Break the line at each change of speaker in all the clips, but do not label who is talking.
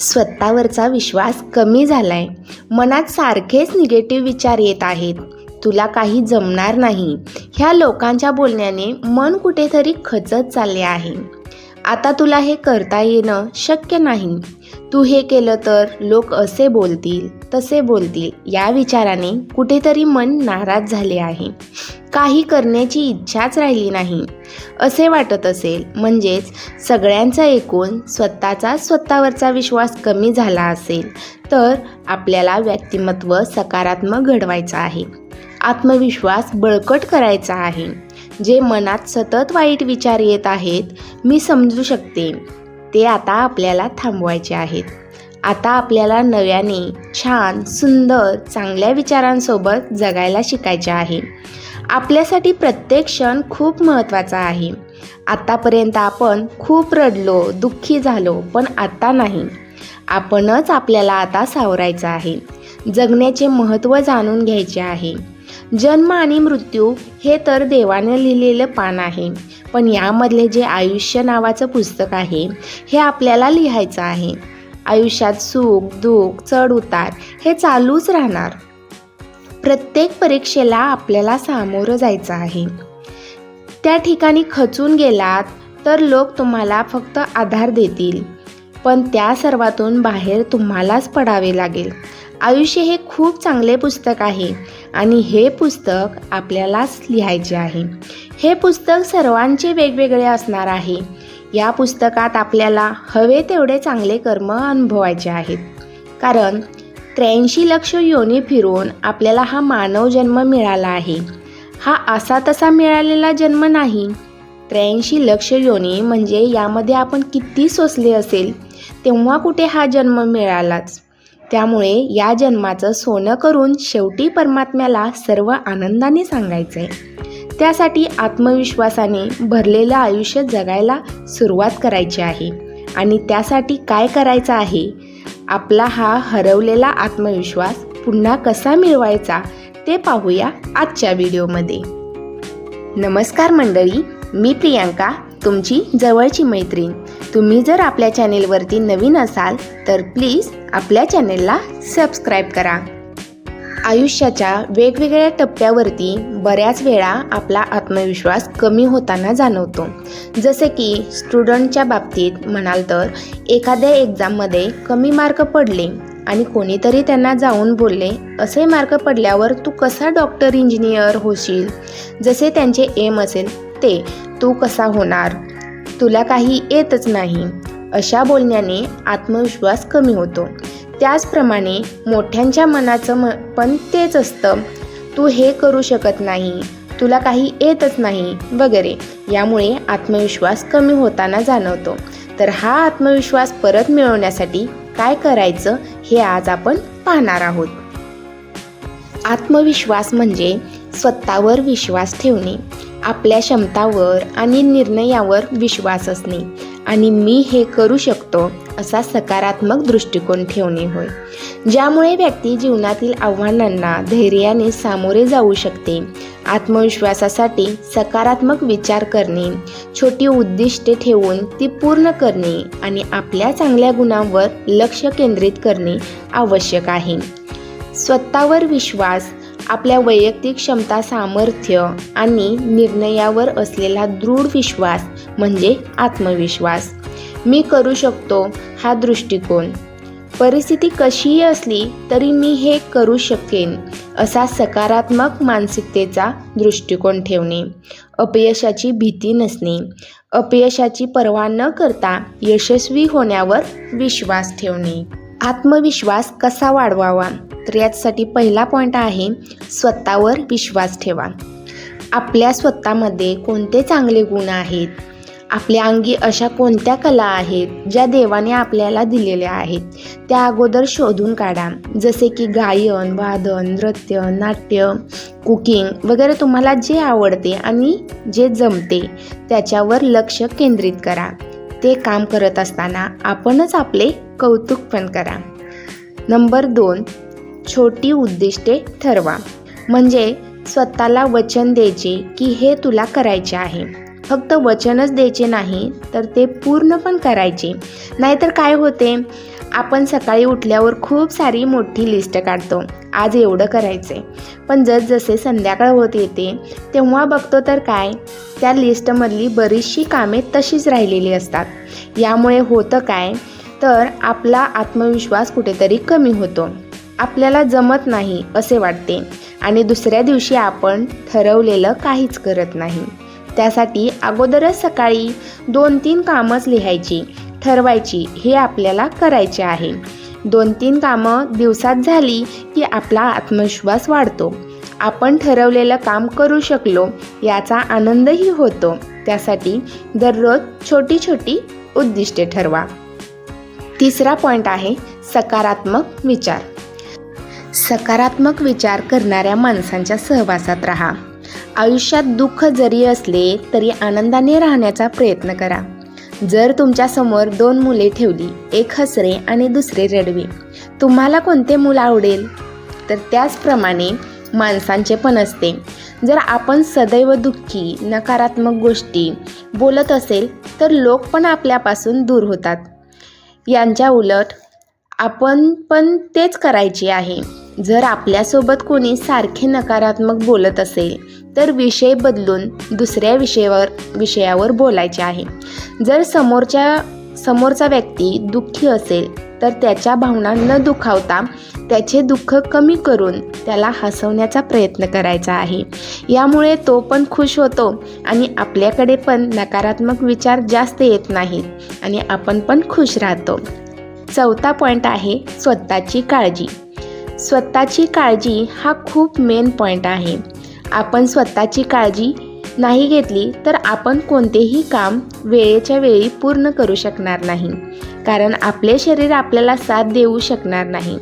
स्वतःवरचा विश्वास कमी झालाय. मनात सारखेच निगेटिव्ह विचार येत आहेत. तुला काही जमणार नाही. ह्या लोकांच्या बोलण्याने मन कुठेतरी खचत चालले आहे. आता तुला हे करता येणं शक्य नाही. तू हे केलं तर लोक असे बोलतील, तसे बोलतील, या विचाराने कुठेतरी मन नाराज झाले आहे. काही करण्याची इच्छाच राहिली नाही असे वाटत असेल, म्हणजेच सगळ्यांचं ऐकून स्वतःवरचा विश्वास कमी झाला असेल, तर आपल्याला व्यक्तिमत्व सकारात्मक घडवायचं आहे. आत्मविश्वास बळकट करायचा आहे. जे मनात सतत वाईट विचार येत आहेत, मी समजू शकते, ते आता आपल्याला थांबवायचे आहेत. आता आपल्याला नव्याने छान, सुंदर, चांगल्या विचारांसोबत जगायला शिकायचे आहे. आपल्यासाठी प्रत्येक क्षण खूप महत्त्वाचा आहे. आतापर्यंत आपण खूप रडलो, दुःखी झालो, पण आता नाही. आपणच आपल्याला आता सावरायचं आहे. जगण्याचे महत्त्व जाणून घ्यायचे आहे. जन्म आणि मृत्यू हे तर देवाने लिहिलेलं पान आहे, पण यामधले जे आयुष्य नावाचं पुस्तक आहे, हे आपल्याला लिहायचं आहे. आयुष्यात सुख, दुःख, चढ उतार हे चालूच राहणार. प्रत्येक परीक्षेला आपल्याला सामोरं जायचं आहे. त्या ठिकाणी खचून गेलात तर लोक तुम्हाला फक्त आधार देतील, पण त्या सर्वातून बाहेर तुम्हालाच पडावे लागेल. आयुष्य हे खूप चांगले पुस्तक आहे आणि हे पुस्तक आपल्यालाच लिहायचे आहे. हे पुस्तक सर्वांचे वेगवेगळे असणार आहे. या पुस्तकात आपल्याला हवे तेवढे चांगले कर्म अनुभवायचे आहेत. कारण 83 लक्ष योनी फिरून आपल्याला हा मानव जन्म मिळाला आहे. हा असा तसा मिळालेला जन्म नाही. 83 लक्ष योनी म्हणजे यामध्ये आपण किती सोसले असेल, तेव्हा कुठे हा जन्म मिळालाच. त्यामुळे या जन्माचं सोनं करून शेवटी परमात्म्याला सर्व आनंदाने सांगायचं आहे. त्यासाठी आत्मविश्वासाने भरलेलं आयुष्य जगायला सुरुवात करायची आहे. आणि त्यासाठी काय करायचं आहे? आपला हा हरवलेला आत्मविश्वास पुन्हा कसा मिळवायचा ते पाहूया आजच्या व्हिडिओमध्ये. नमस्कार मंडळी, मी प्रियांका, तुमची जवळची मैत्रीण. तुम्ही जर आपल्या चॅनेलवरती नवीन असाल तर प्लीज आपल्या चॅनेलला सबस्क्राईब करा. आयुष्याच्या वेगवेगळ्या टप्प्यावरती बऱ्याच वेळा आपला आत्मविश्वास कमी होताना जाणवतो. जसे की स्टुडंटच्या बाबतीत म्हणाल तर एखाद्या एक्झाममध्ये कमी मार्क पडले आणि कोणीतरी त्यांना जाऊन बोलले, असे मार्क पडल्यावर तू कसा डॉक्टर, इंजिनियर होशील? जसे त्यांचे एम असेल ते तू कसा होणार? तुला काही येतच नाही. अशा बोलण्याने आत्मविश्वास कमी होतो. त्याचप्रमाणे मोठ्यांच्या मनाचं पण तेच असतं, तू हे करू शकत नाही, तुला काही येतच नाही वगैरे. यामुळे आत्मविश्वास कमी होताना जाणवतो. तर हा आत्मविश्वास परत मिळवण्यासाठी काय करायचं हे आज आपण पाहणार आहोत. आत्मविश्वास म्हणजे स्वतःवर विश्वास ठेवणे, आपल्या क्षमतावर आणि निर्णयावर विश्वास असणे आणि मी हे करू शकतो असा सकारात्मक दृष्टिकोन ठेवणे होय. ज्यामुळे व्यक्ती जीवनातील आव्हानांना धैर्याने सामोरे जाऊ शकते. आत्मविश्वासासाठी सकारात्मक विचार करणे, छोटी उद्दिष्टे ठेवून ती पूर्ण करणे आणि आपल्या चांगल्या गुणांवर लक्ष केंद्रित करणे आवश्यक आहे. स्वतःवर विश्वास आपल्या वैयक्तिक क्षमता, सामर्थ्य आणि निर्णयावर असलेला दृढ विश्वास म्हणजे आत्मविश्वास. मी करू शकतो हा दृष्टिकोन. परिस्थिती कशीही असली तरी मी हे करू शकेन असा सकारात्मक मानसिकतेचा दृष्टिकोन ठेवणे. अपयशाची भीती नसणे, अपयशाची पर्वा न करता यशस्वी होण्यावर विश्वास ठेवणे. आत्मविश्वास कसा वाढवावा? तर यासाठी पहिला पॉईंट आहे स्वतःवर विश्वास ठेवा. आपल्या स्वतःमध्ये कोणते चांगले गुण आहेत? आपल्या अंगी अशा कोणत्या कला आहेत ज्या देवाने आपल्याला दिलेल्या आहेत? त्या अगोदर शोधून काढा. जसे की गायन, वादन, नृत्य, नाट्य, कुकिंग वगैरे. तुम्हाला जे आवडते आणि जे जमते त्याच्यावर लक्ष केंद्रित करा. ते काम करत असताना आपणच आपले कौतुक पण करा. नंबर 2, छोटी उद्दिष्टे ठरवा. म्हणजे स्वतःला वचन द्यायचे की हे तुला करायचे आहे. फक्त वचनच द्यायचे नाही तर ते पूर्ण पण करायचे. नाहीतर काय होते, आपण सकाळी उठल्यावर खूप सारी मोठी लिस्ट काढतो, आज एवढं करायचं आहे. पण जसजसे संध्याकाळ होत येते तेव्हा बघतो तर काय, त्या लिस्टमधली बरीचशी कामे तशीच राहिलेली असतात. यामुळे होतं काय तर आपला आत्मविश्वास कुठेतरी कमी होतो, आपल्याला जमत नाही असे वाटते आणि दुसऱ्या दिवशी आपण ठरवलेलं काहीच करत नाही. त्यासाठी अगोदरच सकाळी 2-3 कामच लिहायची ठरवायची, हे आपल्याला करायचे आहे. 2-3 कामं दिवसात झाली की आपला आत्मविश्वास वाढतो. आपण ठरवलेलं काम करू शकलो याचा आनंदही होतो. त्यासाठी दररोज छोटी छोटी उद्दिष्टे ठरवा. तिसरा पॉईंट आहे सकारात्मक विचार. सकारात्मक विचार करणाऱ्या माणसांच्या सहवासात राहा. आयुष्यात दुःख जरी असले तरी आनंदाने राहण्याचा प्रयत्न करा. जर तुमच्यासमोर 2 मुले ठेवली, एक हसरे आणि दुसरे रडवे, तुम्हाला कोणते मूल आवडेल? तर त्याचप्रमाणे माणसांचे पण असते. जर आपण सदैव दुःखी नकारात्मक गोष्टी बोलत असेल तर लोक पण आपल्यापासून दूर होतात. यांच्या उलट आपण पण तेच करायचे आहे. जर आपल्यासोबत कोणी सारखे नकारात्मक बोलत असेल तर विषय बदलून दुसऱ्या विषयावर बोलायचे आहे. जर समोरचा व्यक्ती दुःखी असेल तर त्याच्या भावना न दुखावता त्याचे दुःख कमी करून त्याला हसवण्याचा प्रयत्न करायचा आहे. यामुळे तो पण खुश होतो आणि आपल्याकडे पण नकारात्मक विचार जास्त येत नाहीत आणि आपण पण खुश राहतो. चौथा पॉईंट आहे स्वतःची काळजी. स्वतःची काळजी हा खूप मेन पॉईंट आहे. आपण स्वतःची काळजी नाही घेतली तर आपण कोणतेही काम वेळेच्या वेळी पूर्ण करू शकणार नाही, कारण आपले शरीर आपल्याला साथ देऊ शकणार नाही.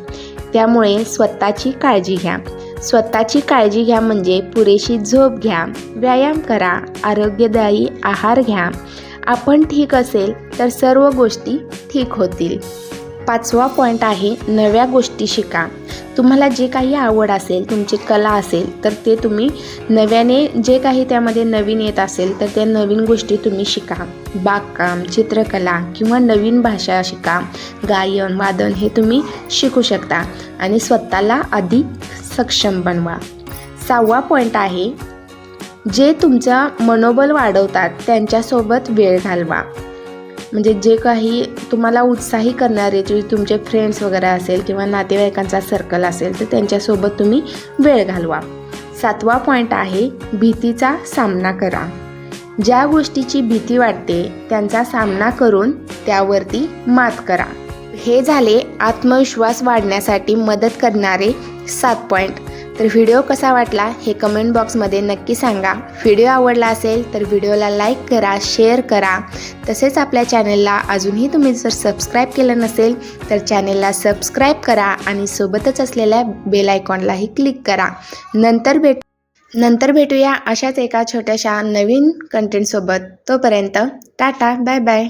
त्यामुळे स्वतःची काळजी घ्या. स्वतःची काळजी घ्या म्हणजे पुरेशी झोप घ्या, व्यायाम करा, आरोग्यदायी आहार घ्या. आपण ठीक असेल तर सर्व गोष्टी ठीक होतील. 5वा पॉईंट आहे नव्या गोष्टी शिका. तुम्हाला जे काही आवड असेल, तुमची कला असेल तर ते तुम्ही नव्याने जे काही त्यामध्ये नवीन येत असेल तर त्या नवीन गोष्टी तुम्ही शिका. बागकाम, चित्रकला किंवा नवीन भाषा शिका, गायन वादन हे तुम्ही शिकू शकता आणि स्वतःला अधिक सक्षम बनवा. 6वा पॉईंट आहे जे तुमचा मनोबल वाढवतात त्यांच्यासोबत वेळ घालवा. म्हणजे जे काही तुम्हाला उत्साही करणारे जे तुमचे फ्रेंड्स वगैरे असेल किंवा नातेवाईकांचा सर्कल असेल तर त्यांच्यासोबत तुम्ही वेळ घालवा. 7वा पॉईंट आहे भीतीचा सामना करा. ज्या गोष्टीची भीती वाटते त्यांचा सामना करून त्यावरती मात करा. हे झाले आत्मविश्वास वाढण्यासाठी मदत करणारे 7 पॉईंट. तर व्हिडिओ कसा वाटला हे कमेंट बॉक्समध्ये नक्की सांगा. व्हिडिओ आवडला असेल तर व्हिडिओला लाईक करा, शेअर करा. तसेच आपल्या चॅनलला अजूनही तुम्ही जर सबस्क्राईब केलं नसेल तर चॅनलला सबस्क्राईब करा आणि सोबतच असलेल्या बेल आयकॉनलाही क्लिक करा. नंतर भेटूया अशाच एका छोट्याशा नवीन कंटेंटसोबत. तोपर्यंत टाटा, बाय बाय.